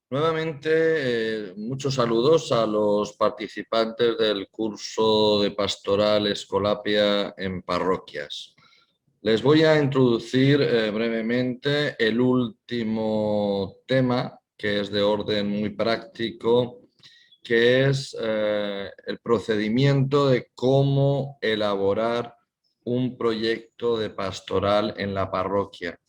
Nuevamente, muchos saludos a los participantes del curso de Pastoral Escolapia en parroquias. Les voy a introducir brevemente el último tema, que es de orden muy práctico, que es el procedimiento de cómo elaborar un proyecto de pastoral en la parroquia.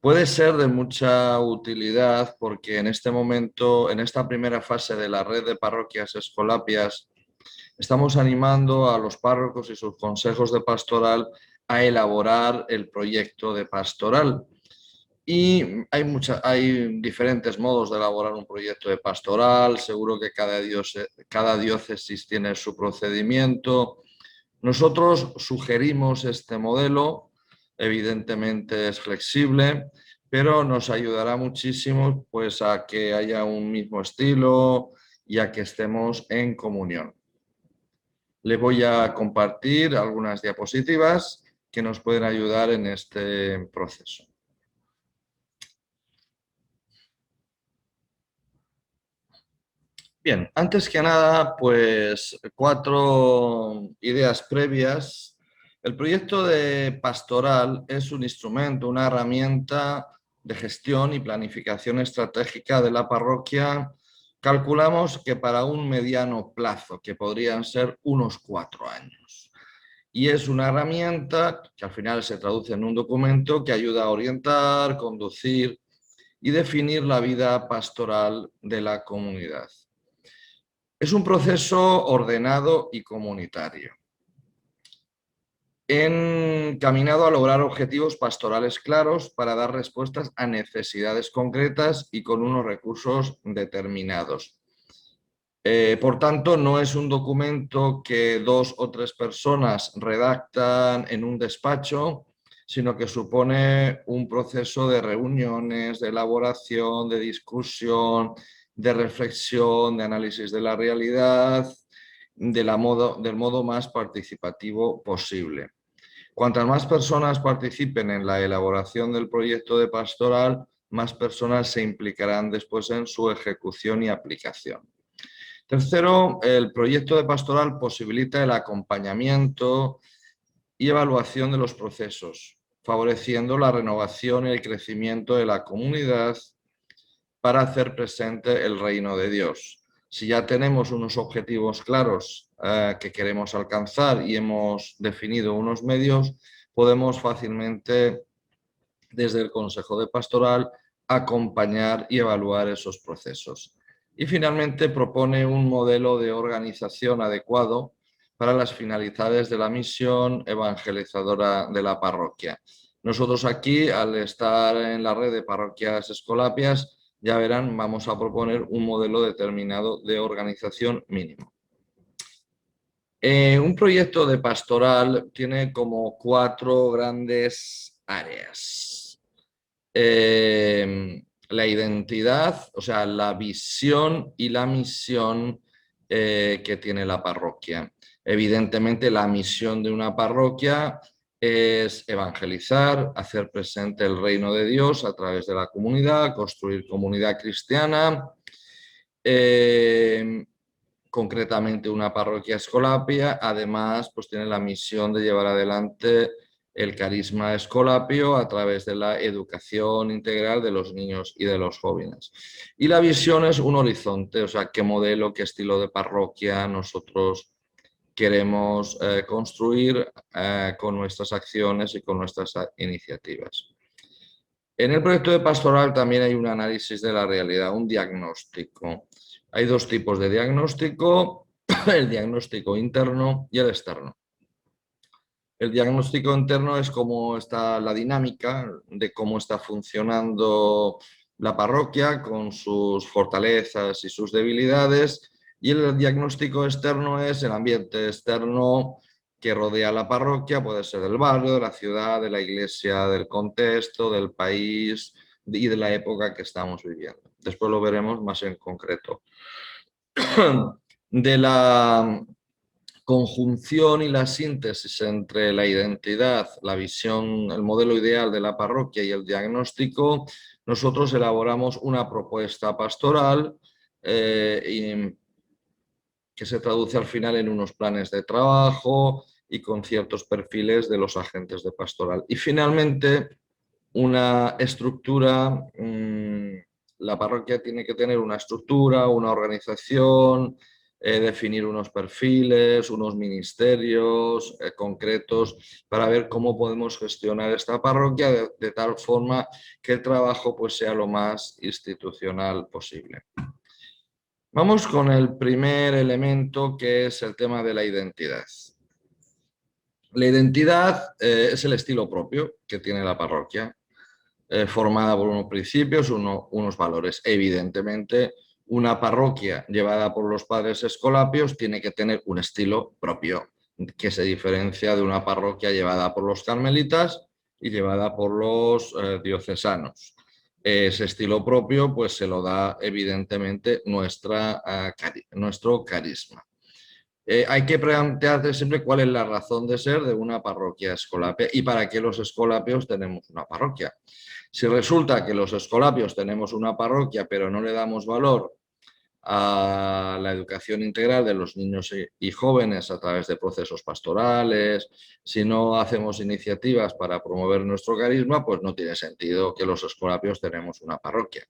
Puede ser de mucha utilidad porque en este momento, en esta primera fase de la red de parroquias Escolapias, estamos animando a los párrocos y sus consejos de pastoral a elaborar el proyecto de pastoral. Y hay diferentes modos de elaborar un proyecto de pastoral, seguro que cada diócesis tiene su procedimiento. Nosotros sugerimos este modelo, evidentemente es flexible, pero nos ayudará muchísimo pues, a que haya un mismo estilo y a que estemos en comunión. Le voy a compartir algunas diapositivas que nos pueden ayudar en este proceso. Bien, antes que nada, pues 4 ideas previas. El proyecto de pastoral es un instrumento, una herramienta de gestión y planificación estratégica de la parroquia. Calculamos que para un mediano plazo, que podrían ser unos 4 años. Y es una herramienta que al final se traduce en un documento que ayuda a orientar, conducir y definir la vida pastoral de la comunidad. Es un proceso ordenado y comunitario, encaminado a lograr objetivos pastorales claros para dar respuestas a necesidades concretas y con unos recursos determinados. Por tanto, no es un documento que 2 o 3 personas redactan en un despacho, sino que supone un proceso de reuniones, de elaboración, de discusión, de reflexión, de análisis de la realidad, del modo más participativo posible. Cuantas más personas participen en la elaboración del proyecto de pastoral, más personas se implicarán después en su ejecución y aplicación. Tercero, el proyecto de pastoral posibilita el acompañamiento y evaluación de los procesos, favoreciendo la renovación y el crecimiento de la comunidad para hacer presente el reino de Dios. Si ya tenemos unos objetivos claros que queremos alcanzar y hemos definido unos medios, podemos fácilmente, desde el Consejo de Pastoral, acompañar y evaluar esos procesos. Y finalmente propone un modelo de organización adecuado para las finalidades de la misión evangelizadora de la parroquia. Nosotros aquí, al estar en la red de parroquias Escolapias, ya verán, vamos a proponer un modelo determinado de organización mínimo. Un proyecto de pastoral tiene como 4 grandes áreas. La identidad, o sea, la visión y la misión que tiene la parroquia. Evidentemente, la misión de una parroquia es evangelizar, hacer presente el reino de Dios a través de la comunidad, construir comunidad cristiana. Concretamente una parroquia escolapia, además pues tiene la misión de llevar adelante el carisma escolapio a través de la educación integral de los niños y de los jóvenes. Y la visión es un horizonte, o sea, qué modelo, qué estilo de parroquia nosotros queremos construir con nuestras acciones y con nuestras iniciativas. En el proyecto de pastoral también hay un análisis de la realidad, un diagnóstico. Hay 2 tipos de diagnóstico, el diagnóstico interno y el externo. El diagnóstico interno es cómo está la dinámica de cómo está funcionando la parroquia con sus fortalezas y sus debilidades, y el diagnóstico externo es el ambiente externo que rodea la parroquia, puede ser del barrio, de la ciudad, de la iglesia, del contexto, del país y de la época que estamos viviendo. Después lo veremos más en concreto. De la conjunción y la síntesis entre la identidad, la visión, el modelo ideal de la parroquia y el diagnóstico, nosotros elaboramos una propuesta pastoral que se traduce al final en unos planes de trabajo y con ciertos perfiles de los agentes de pastoral. Y finalmente, una estructura, la parroquia tiene que tener una estructura, una organización, definir unos perfiles, unos ministerios concretos para ver cómo podemos gestionar esta parroquia de tal forma que el trabajo pues, sea lo más institucional posible. Vamos con el primer elemento, que es el tema de la identidad. La identidad es el estilo propio que tiene la parroquia, formada por unos principios, unos valores. Evidentemente, una parroquia llevada por los padres escolapios tiene que tener un estilo propio, que se diferencia de una parroquia llevada por los carmelitas y llevada por los diocesanos. Ese estilo propio pues se lo da evidentemente nuestro carisma. Hay que plantearse siempre cuál es la razón de ser de una parroquia escolapia y para qué los escolapios tenemos una parroquia. Si resulta que los escolapios tenemos una parroquia pero no le damos valor a la educación integral de los niños y jóvenes a través de procesos pastorales, si no hacemos iniciativas para promover nuestro carisma, pues no tiene sentido que los escolapios tenemos una parroquia.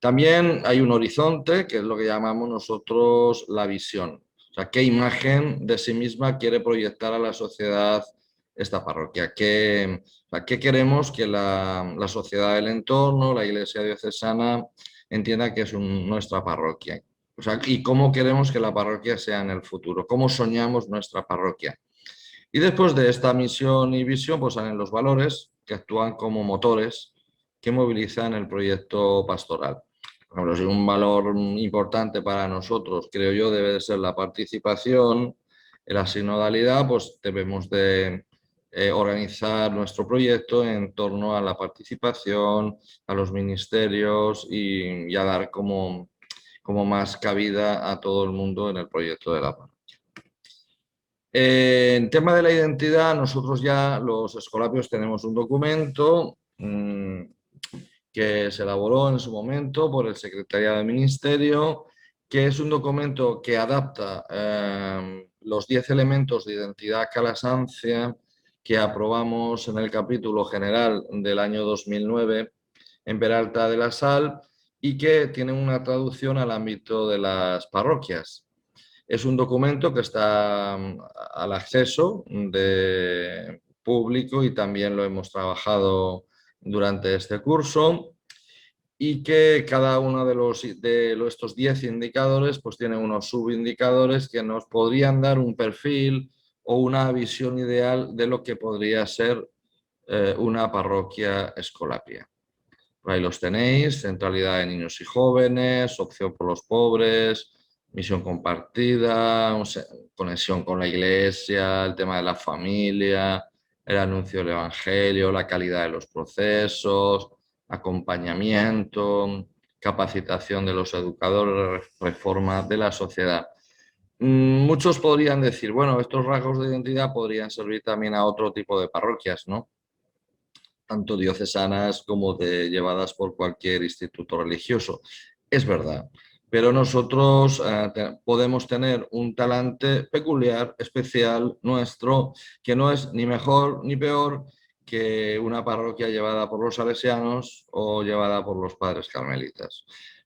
También hay un horizonte, que es lo que llamamos nosotros la visión. O sea, qué imagen de sí misma quiere proyectar a la sociedad esta parroquia. ¿Qué queremos que la sociedad del entorno, la iglesia diocesana, entienda que es nuestra parroquia? O sea, y cómo queremos que la parroquia sea en el futuro, cómo soñamos nuestra parroquia. Y después de esta misión y visión, pues salen los valores que actúan como motores que movilizan el proyecto pastoral. Por ejemplo, si un valor importante para nosotros, creo yo, debe de ser la participación en la sinodalidad, pues debemos de organizar nuestro proyecto en torno a la participación, a los ministerios y a dar como más cabida a todo el mundo en el proyecto de la paz. En tema de la identidad, nosotros ya los escolapios tenemos un documento que se elaboró en su momento por el Secretariado del Ministerio, que es un documento que adapta los 10 elementos de identidad calasancia que aprobamos en el capítulo general del año 2009 en Peralta de la Sal y que tiene una traducción al ámbito de las parroquias. Es un documento que está al acceso de público y también lo hemos trabajado durante este curso y que cada uno de estos 10 indicadores pues tiene unos subindicadores que nos podrían dar un perfil o una visión ideal de lo que podría ser una parroquia escolapia. Ahí los tenéis: centralidad de niños y jóvenes, opción por los pobres, misión compartida, conexión con la iglesia, el tema de la familia, el anuncio del evangelio, la calidad de los procesos, acompañamiento, capacitación de los educadores, reforma de la sociedad. Muchos podrían decir, bueno, estos rasgos de identidad podrían servir también a otro tipo de parroquias, ¿no? Tanto diocesanas como llevadas por cualquier instituto religioso. Es verdad, pero nosotros podemos tener un talante peculiar, especial, nuestro, que no es ni mejor ni peor que una parroquia llevada por los salesianos o llevada por los padres carmelitas.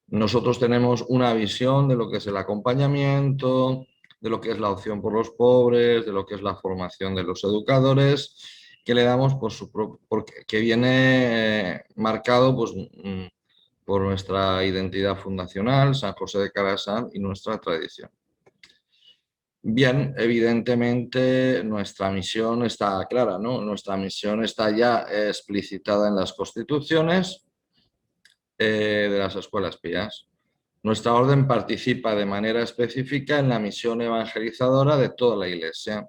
Nosotros tenemos una visión de lo que es el acompañamiento, de lo que es la opción por los pobres, de lo que es la formación de los educadores, que le damos que viene marcado pues, por nuestra identidad fundacional, San José de Calasanz, y nuestra tradición. Bien, evidentemente nuestra misión está clara, ¿no? Nuestra misión está ya explicitada en las constituciones de las escuelas pías. Nuestra orden participa de manera específica en la misión evangelizadora de toda la Iglesia.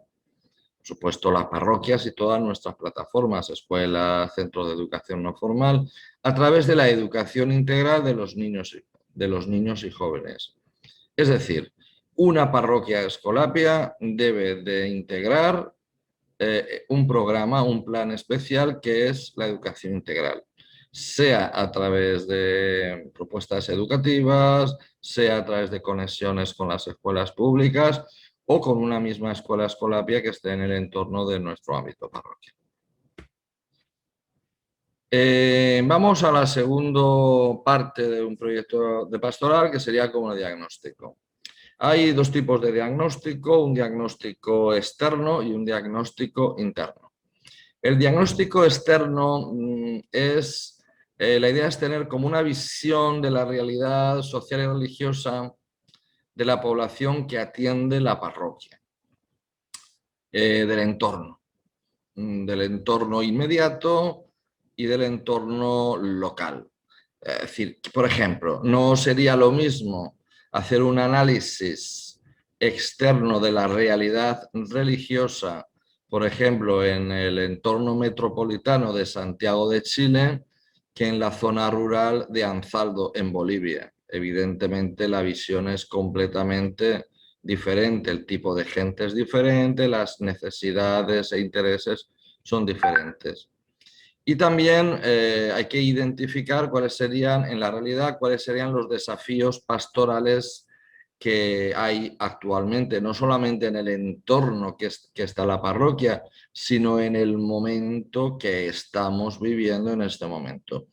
Por supuesto, las parroquias y todas nuestras plataformas, escuelas, centros de educación no formal, a través de la educación integral de los niños y jóvenes. Es decir, una parroquia escolapia debe de integrar un programa, un plan especial que es la educación integral. sea a través de propuestas educativas, sea a través de conexiones con las escuelas públicas o con una misma escuela escolapia que esté en el entorno de nuestro ámbito parroquial. Vamos a la segunda parte de un proyecto de pastoral, que sería como el diagnóstico. Hay dos tipos de diagnóstico, un diagnóstico externo y un diagnóstico interno. El diagnóstico externo es, la idea es tener como una visión de la realidad social y religiosa de la población que atiende la parroquia, del entorno inmediato y del entorno local. Es decir, por ejemplo, no sería lo mismo hacer un análisis externo de la realidad religiosa, por ejemplo, en el entorno metropolitano de Santiago de Chile, que en la zona rural de Anzaldo, en Bolivia. Evidentemente, la visión es completamente diferente, el tipo de gente es diferente, las necesidades e intereses son diferentes. Y también hay que identificar cuáles serían, en la realidad, cuáles serían los desafíos pastorales que hay actualmente, no solamente en el entorno que está la parroquia, sino en el momento que estamos viviendo en este momento.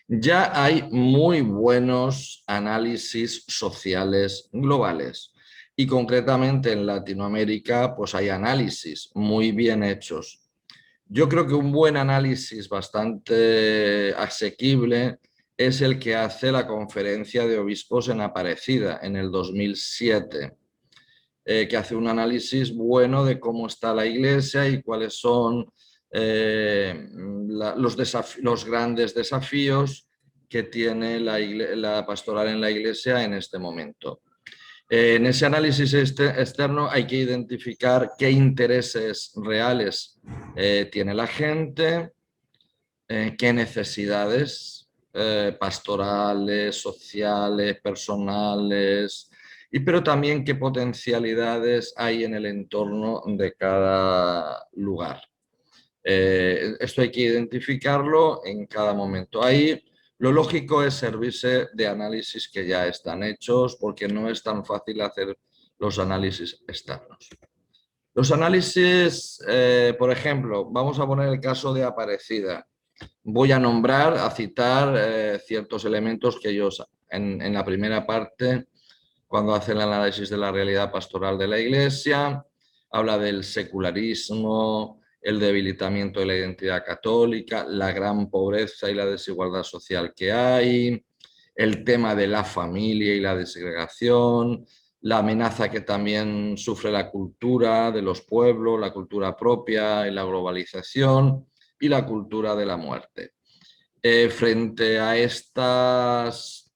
Ya hay muy buenos análisis sociales globales y concretamente en Latinoamérica pues hay análisis muy bien hechos. Yo creo que un buen análisis bastante asequible es el que hace la Conferencia de Obispos en Aparecida en el 2007, que hace un análisis bueno de cómo está la Iglesia y cuáles son los grandes desafíos que tiene la pastoral en la Iglesia en este momento. En ese análisis externo hay que identificar qué intereses reales tiene la gente, qué necesidades pastorales, sociales, personales, pero también qué potencialidades hay en el entorno de cada lugar. Esto hay que identificarlo en cada momento. Ahí lo lógico es servirse de análisis que ya están hechos porque no es tan fácil hacer los análisis externos. Los análisis, por ejemplo, vamos a poner el caso de Aparecida. Voy a nombrar, a citar ciertos elementos que ellos en la primera parte, cuando hacen el análisis de la realidad pastoral de la Iglesia, habla del secularismo, el debilitamiento de la identidad católica, la gran pobreza y la desigualdad social que hay, el tema de la familia y la desegregación, la amenaza que también sufre la cultura de los pueblos, la cultura propia y la globalización y la cultura de la muerte. Frente a estas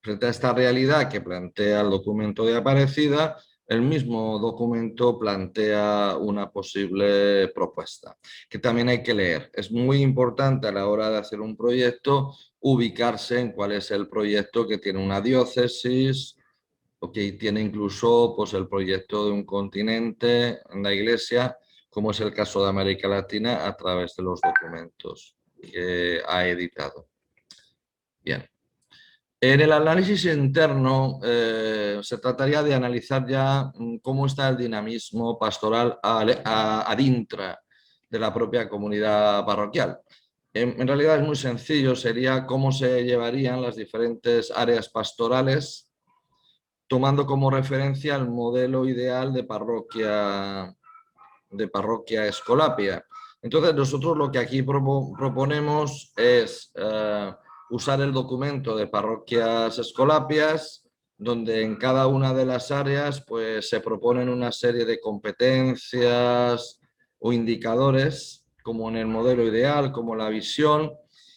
frente a esta realidad que plantea el documento de Aparecida, el mismo documento plantea una posible propuesta, que también hay que leer. Es muy importante a la hora de hacer un proyecto ubicarse en cuál es el proyecto que tiene una diócesis o que tiene incluso pues, el proyecto de un continente en la Iglesia, como es el caso de América Latina, a través de los documentos que ha editado. Bien. En el análisis interno se trataría de analizar ya cómo está el dinamismo pastoral adintra de la propia comunidad parroquial. En realidad es muy sencillo, sería cómo se llevarían las diferentes áreas pastorales tomando como referencia el modelo ideal de parroquia escolapia. Entonces nosotros lo que aquí proponemos es usar el documento de parroquias escolapias, donde en cada una de las áreas pues, se proponen una serie de competencias o indicadores, como en el modelo ideal, como la visión,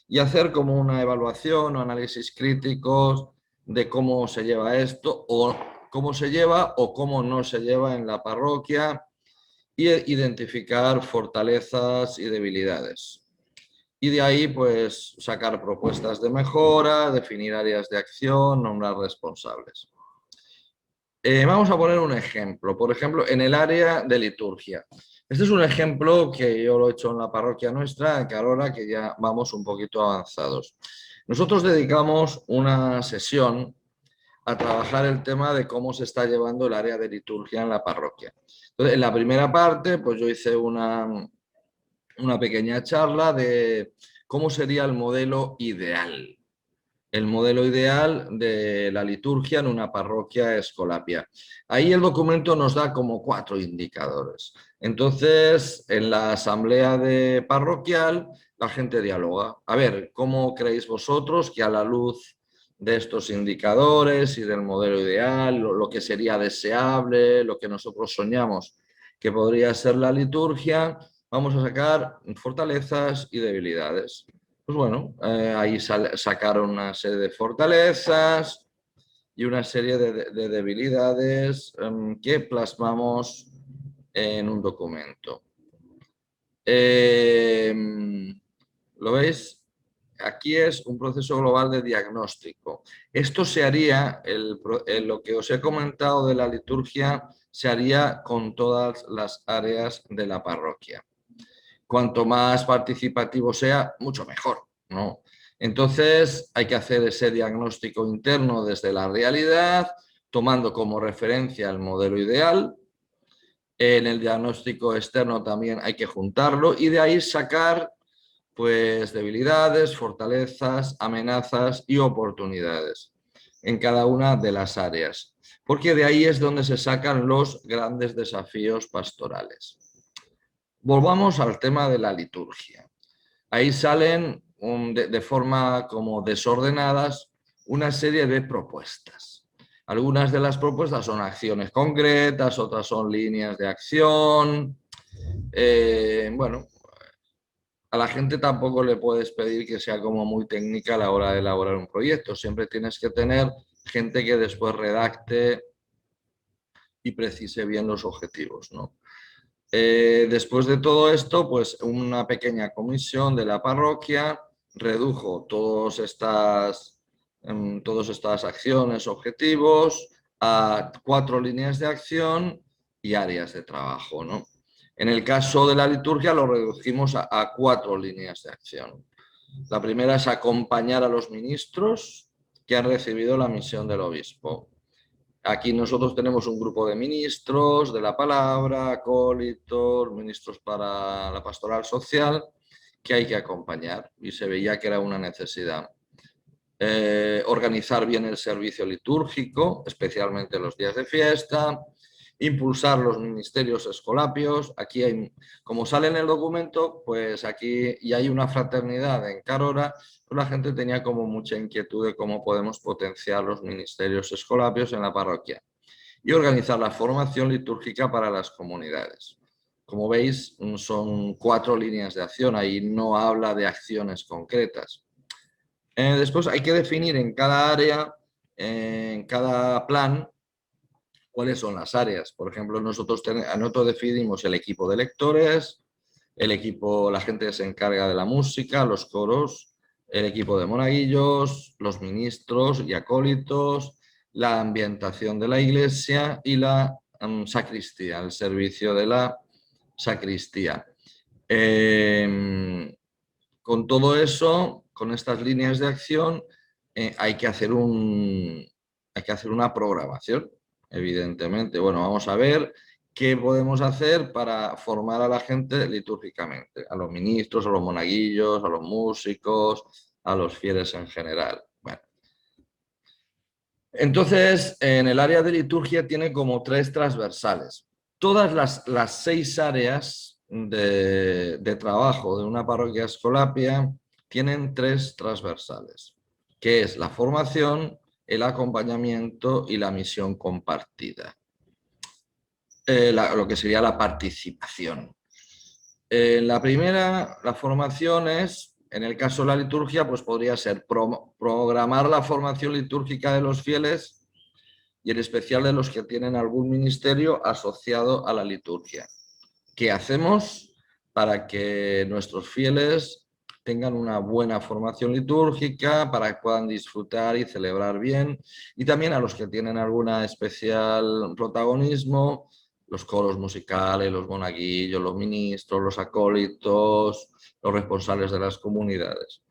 y hacer como una evaluación o análisis críticos de cómo se lleva esto, o cómo se lleva o cómo no se lleva en la parroquia, y identificar fortalezas y debilidades. Y de ahí, pues, sacar propuestas de mejora, definir áreas de acción, nombrar responsables. Vamos a poner un ejemplo. Por ejemplo, en el área de liturgia. Este es un ejemplo que yo lo he hecho en la parroquia nuestra, en Carora, que ya vamos un poquito avanzados. Nosotros dedicamos una sesión a trabajar el tema de cómo se está llevando el área de liturgia en la parroquia. Entonces, en la primera parte, pues yo hice una pequeña charla de cómo sería el modelo ideal. El modelo ideal de la liturgia en una parroquia escolapia. Ahí el documento nos da como 4 indicadores. Entonces, en la asamblea de parroquial, la gente dialoga. A ver, ¿cómo creéis vosotros que a la luz de estos indicadores y del modelo ideal, lo que sería deseable, lo que nosotros soñamos que podría ser la liturgia, vamos a sacar fortalezas y debilidades? Pues bueno, ahí sacaron una serie de fortalezas y una serie de debilidades que plasmamos en un documento. ¿Lo veis? Aquí es un proceso global de diagnóstico. Esto se haría, lo que os he comentado de la liturgia, se haría con todas las áreas de la parroquia. Cuanto más participativo sea, mucho mejor, ¿no? Entonces hay que hacer ese diagnóstico interno desde la realidad, tomando como referencia el modelo ideal. En el diagnóstico externo también hay que juntarlo y de ahí sacar pues debilidades, fortalezas, amenazas y oportunidades en cada una de las áreas, porque de ahí es donde se sacan los grandes desafíos pastorales. Volvamos al tema de la liturgia. Ahí salen de forma como desordenadas una serie de propuestas. Algunas de las propuestas son acciones concretas, otras son líneas de acción. Bueno, a la gente tampoco le puedes pedir que sea como muy técnica a la hora de elaborar un proyecto. Siempre tienes que tener gente que después redacte y precise bien los objetivos, ¿no? Después de todo esto, pues una pequeña comisión de la parroquia redujo todas estas acciones, objetivos, a 4 líneas de acción y áreas de trabajo, ¿no? En el caso de la liturgia lo redujimos a 4 líneas de acción. La primera es acompañar a los ministros que han recibido la misión del obispo. Aquí nosotros tenemos un grupo de ministros de la palabra, acólitos, ministros para la pastoral social, que hay que acompañar y se veía que era una necesidad. Organizar bien el servicio litúrgico, especialmente los días de fiesta, impulsar los ministerios escolapios. Aquí hay, como sale en el documento, pues aquí y hay una fraternidad en Carora, pues la gente tenía como mucha inquietud de cómo podemos potenciar los ministerios escolapios en la parroquia y organizar la formación litúrgica para las comunidades. Como veis, son 4 líneas de acción, ahí no habla de acciones concretas. Después hay que definir en cada área, en cada plan, cuáles son las áreas. Por ejemplo, nosotros definimos el equipo de lectores, el equipo, la gente que se encarga de la música, los coros, el equipo de monaguillos, los ministros y acólitos, la ambientación de la iglesia y la sacristía, el servicio de la sacristía. Con todo eso, con estas líneas de acción, hay que hacer una programación, evidentemente. Bueno, vamos a ver qué podemos hacer para formar a la gente litúrgicamente, a los ministros, a los monaguillos, a los músicos, a los fieles en general. Bueno, entonces, en el área de liturgia tiene como 3 transversales. Todas las 6 áreas de trabajo de una parroquia escolapia tienen 3 transversales, que es la formación, el acompañamiento y la misión compartida. Lo que sería la participación. La primera, la formación es, en el caso de la liturgia, pues podría ser programar la formación litúrgica de los fieles y en especial de los que tienen algún ministerio asociado a la liturgia. ¿Qué hacemos para que nuestros fieles tengan una buena formación litúrgica, para que puedan disfrutar y celebrar bien? Y también a los que tienen algún especial protagonismo, los coros musicales, los monaguillos, los ministros, los acólitos, los responsables de las comunidades.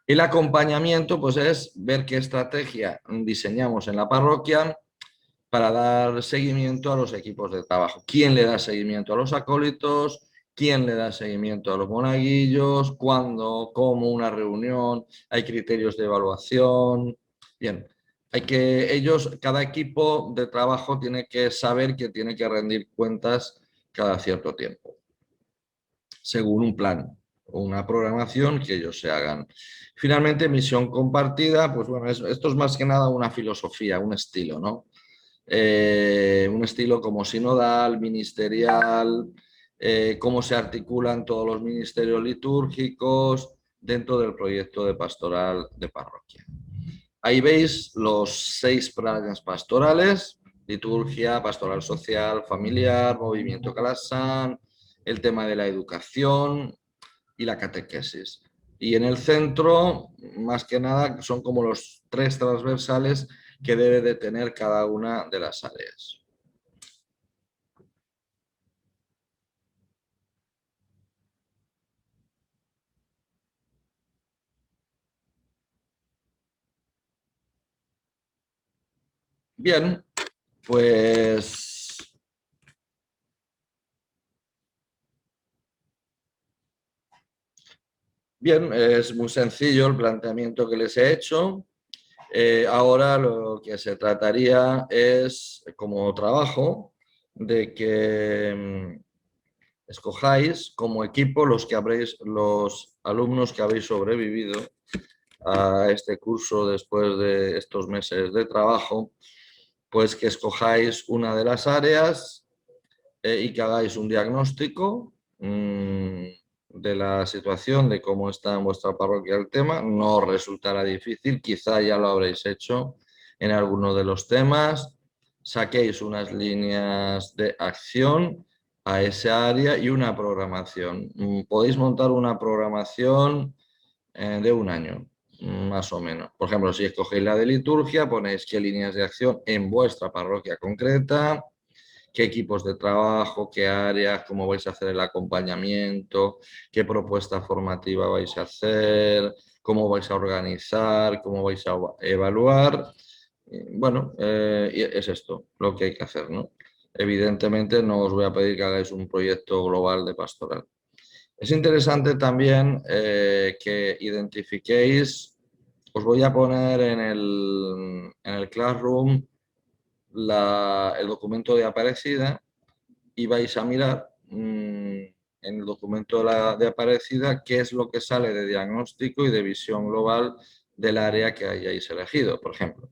El acompañamiento, pues, es ver qué estrategia diseñamos en la parroquia para dar seguimiento a los equipos de trabajo. ¿Quién le da seguimiento a los acólitos? ¿Quién le da seguimiento a los monaguillos? ¿Cuándo? ¿Cómo? Una reunión. Hay criterios de evaluación. Bien, cada equipo de trabajo tiene que saber que tiene que rendir cuentas cada cierto tiempo, según un plan o una programación que ellos se hagan. Finalmente, misión compartida, pues bueno, esto es más que nada una filosofía, un estilo, ¿no? Un estilo como sinodal, ministerial, cómo se articulan todos los ministerios litúrgicos dentro del proyecto de pastoral de parroquia. Ahí veis los 6 planes pastorales: liturgia, pastoral social, familiar, movimiento Calasan, el tema de la educación y la catequesis. Y en el centro, más que nada, son como los 3 transversales que debe de tener cada una de las áreas. Bien, pues bien, es muy sencillo el planteamiento que les he hecho. Ahora lo que se trataría es, como trabajo, de que escojáis como equipo los alumnos que habéis sobrevivido a este curso después de estos meses de trabajo, pues que escojáis una de las áreas y que hagáis un diagnóstico de la situación, de cómo está en vuestra parroquia el tema. No os resultará difícil, quizá ya lo habréis hecho en alguno de los temas. Saquéis unas líneas de acción a esa área y una programación. Podéis montar una programación de un año, más o menos. Por ejemplo, si escogéis la de liturgia, ponéis qué líneas de acción en vuestra parroquia concreta, qué equipos de trabajo, qué áreas, cómo vais a hacer el acompañamiento, qué propuesta formativa vais a hacer, cómo vais a organizar, cómo vais a evaluar. Bueno, es esto lo que hay que hacer, ¿no? Evidentemente no os voy a pedir que hagáis un proyecto global de pastoral. Es interesante también que identifiquéis, os voy a poner en el Classroom el documento de Aparecida y vais a mirar en el documento de Aparecida qué es lo que sale de diagnóstico y de visión global del área que hayáis elegido. Por ejemplo,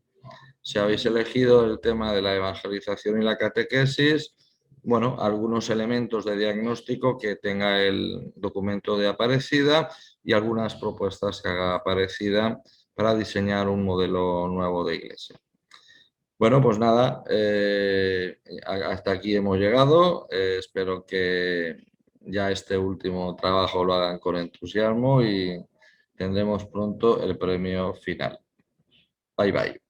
si habéis elegido el tema de la evangelización y la catequesis, bueno, algunos elementos de diagnóstico que tenga el documento de Aparecida y algunas propuestas que haga Aparecida para diseñar un modelo nuevo de iglesia. Bueno, pues nada, hasta aquí hemos llegado. Espero que ya este último trabajo lo hagan con entusiasmo y tendremos pronto el premio final. Bye bye.